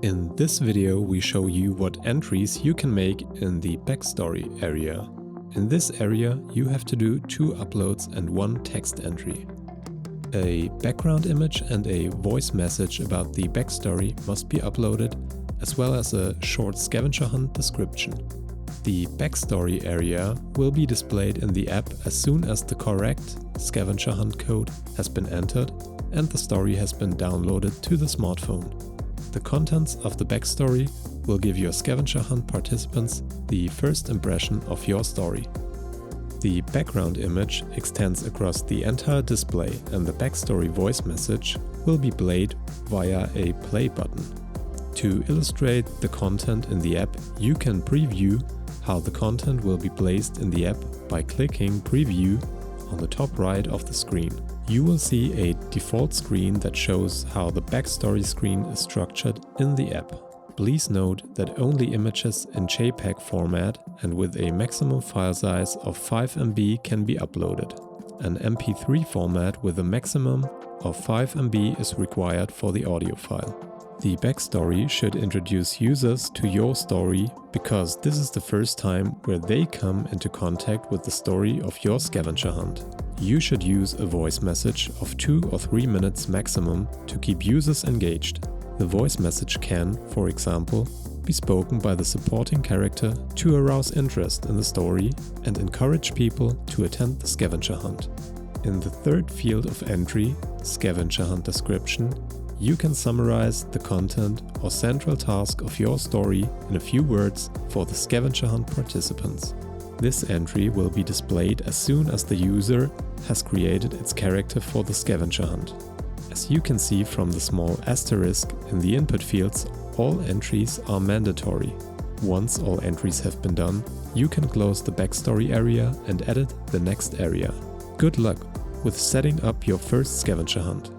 In this video we show you what entries you can make in the backstory area. In this area you have to do 2 uploads and 1 text entry. A background image and a voice message about the backstory must be uploaded, as well as a short scavenger hunt description. The backstory area will be displayed in the app as soon as the correct scavenger hunt code has been entered and the story has been downloaded to the smartphone. The contents of the backstory will give your scavenger hunt participants the first impression of your story. The background image extends across the entire display and the backstory voice message will be played via a play button. To illustrate the content in the app, you can preview how the content will be placed in the app by clicking Preview on the top right of the screen. You will see a default screen that shows how the backstory screen is structured in the app. Please note that only images in JPEG format and with a maximum file size of 5 MB can be uploaded. An MP3 format with a maximum of 5 MB is required for the audio file. The backstory should introduce users to your story because this is the first time where they come into contact with the story of your scavenger hunt. You should use a voice message of 2 or 3 minutes maximum to keep users engaged. The voice message can, for example, be spoken by the supporting character to arouse interest in the story and encourage people to attend the scavenger hunt. In the third field of entry, Scavenger Hunt Description, you can summarize the content or central task of your story in a few words for the scavenger hunt participants. This entry will be displayed as soon as the user has created its character for the scavenger hunt. As you can see from the small asterisk in the input fields, all entries are mandatory. Once all entries have been done, you can close the backstory area and edit the next area. Good luck with setting up your first scavenger hunt.